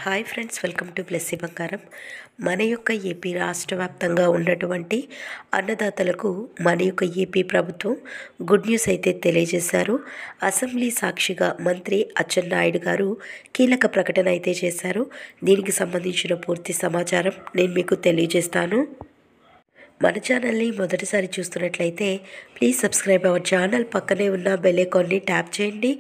Hi friends, welcome to Blessy బంగారం. మన యొక్క ఏపీ రాష్ట్ర వ్యాప్తంగా ఉన్నటువంటి అన్నదాతలకు మన యొక్క ఏపీ ప్రభుత్వం గుడ్ న్యూస్ అయితే తెలియజేశారు. అసెంబ్లీ సాక్షిగా మంత్రి అచ్చెన్నాయుడు గారు కీలక ప్రకటన అయితే చేశారు. దీనికి సంబంధించిన పూర్తి సమాచారం నేను మీకు తెలియజేస్తాను. మన ఛానల్ని మొదటిసారి చూస్తున్నట్లయితే ప్లీజ్ సబ్స్క్రైబ్ అవర్ ఛానల్. పక్కనే ఉన్న బెల్ ఐకాన్ని ట్యాప్ చేయండి.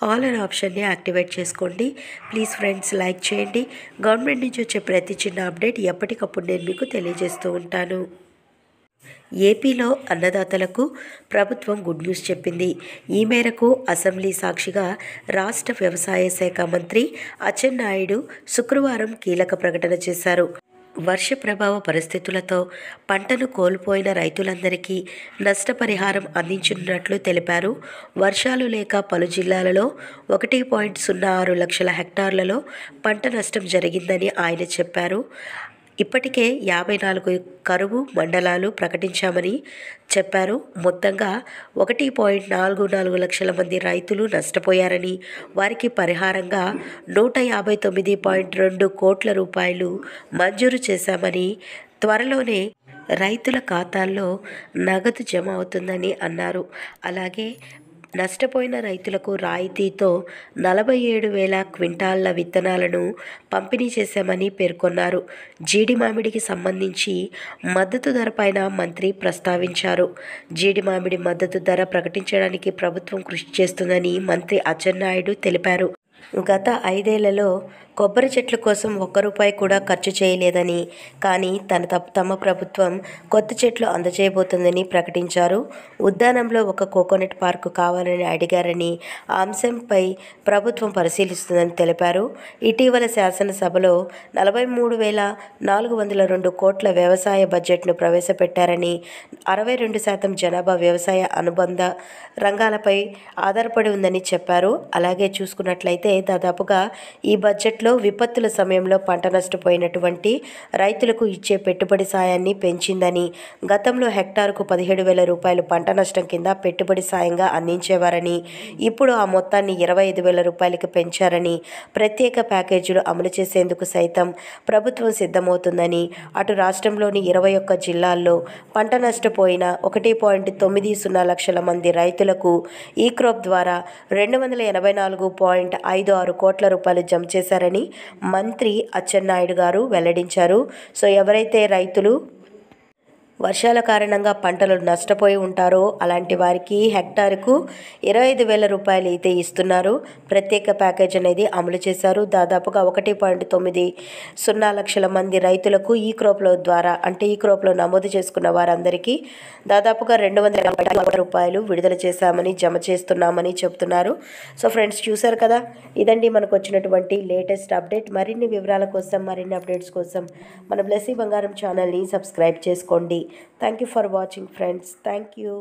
ఆల్ అనే ఆప్షన్ని యాక్టివేట్ చేసుకోండి. ప్లీజ్ ఫ్రెండ్స్, లైక్ చేయండి. గవర్నమెంట్ నుంచి వచ్చే ప్రతి చిన్న అప్డేట్ ఎప్పటికప్పుడు నేను మీకు తెలియజేస్తూ ఉంటాను. ఏపీలో అన్నదాతలకు ప్రభుత్వం గుడ్ న్యూస్ చెప్పింది. ఈ మేరకు అసెంబ్లీ సాక్షిగా రాష్ట్ర వ్యవసాయ శాఖ మంత్రి అచ్చెన్నాయుడు శుక్రవారం కీలక ప్రకటన చేశారు. వర్ష ప్రభావ పరిస్థితులతో పంటను కోల్పోయిన రైతులందరికీ నష్టపరిహారం అందించనున్నట్లు తెలిపారు. వర్షాలు లేక పలు జిల్లాలలో 1.06 లక్షల హెక్టార్లలో పంట నష్టం జరిగిందని ఆయన చెప్పారు. ఇప్పటికే 54 కరువు మండలాలు ప్రకటించామని చెప్పారు. మొత్తంగా 1.44 లక్షల మంది రైతులు నష్టపోయారని, వారికి పరిహారంగా 159.2 కోట్ల రూపాయలు మంజూరు చేశామని, త్వరలోనే రైతుల ఖాతాల్లో నగదు జమ అవుతుందని అన్నారు. అలాగే నష్టపోయిన రైతులకు రాయితీతో 47,000 క్వింటాళ్ల విత్తనాలను పంపిణీ చేశామని పేర్కొన్నారు. జీడి మామిడికి సంబంధించి మద్దతు ధర పైన మంత్రి ప్రస్తావించారు. జీడి మామిడి మద్దతు ధర ప్రకటించడానికి ప్రభుత్వం కృషి చేస్తుందని మంత్రి అచ్చెన్నాయుడు తెలిపారు. గత 5 ఏళ్లలో కొబ్బరి చెట్ల కోసం ₹1 కూడా ఖర్చు చేయలేదని, కానీ తమ ప్రభుత్వం కొత్త చెట్లు అందజేయబోతుందని ప్రకటించారు. ఉద్యానంలో ఒక కోకోనట్ పార్కు కావాలని అడిగారని, ఆ అంశంపై ప్రభుత్వం పరిశీలిస్తుందని తెలిపారు. ఇటీవల శాసనసభలో 43,402 కోట్ల వ్యవసాయ బడ్జెట్ను ప్రవేశపెట్టారని, 62% జనాభా వ్యవసాయ అనుబంధ రంగాలపై ఆధారపడి ఉందని చెప్పారు. అలాగే చూసుకున్నట్లయితే దాదాపుగా ఈ బడ్జెట్లో విపత్తుల సమయంలో పంట నష్టపోయినటువంటి రైతులకు ఇచ్చే పెట్టుబడి సాయాన్ని పెంచిందని, గతంలో హెక్టారుకు ₹17,000 పంట నష్టం కింద పెట్టుబడి సాయంగా అందించేవారని, ఇప్పుడు ఆ మొత్తాన్ని ₹25,000 పెంచారని, ప్రత్యేక ప్యాకేజీలు అమలు చేసేందుకు సైతం ప్రభుత్వం సిద్ధమవుతుందని, అటు రాష్ట్రంలోని 21 జిల్లాల్లో పంట నష్టపోయిన 1.90 లక్షల మంది రైతులకు ఈ క్రాప్ ద్వారా ₹284.56 కోట్ల జమ చేశారని మంత్రి అచ్చెన్నాయుడు గారు వెల్లడించారు. సో ఎవరైతే రైతులు వర్షాల కారణంగా పంటలు నష్టపోయి ఉంటారో అలాంటి వారికి హెక్టారుకు ₹25,000 అయితే ఇస్తున్నారు. ప్రత్యేక ప్యాకేజ్ అనేది అమలు చేశారు. దాదాపుగా 1.90 లక్షల మంది రైతులకు ఈ క్రాప్ల ద్వారా, అంటే ఈ క్రాప్లో నమోదు చేసుకున్న వారందరికీ దాదాపుగా ₹240 విడుదల చేశామని, జమ చేస్తున్నామని చెప్తున్నారు. సో ఫ్రెండ్స్, చూశారు కదా, ఇదండి మనకు వచ్చినటువంటి లేటెస్ట్ అప్డేట్. మరిన్ని వివరాల కోసం, మరిన్ని అప్డేట్స్ కోసం మన బ్లెస్సీ బంగారం ఛానల్ని సబ్స్క్రైబ్ చేసుకోండి. Thank you for watching, friends. Thank you.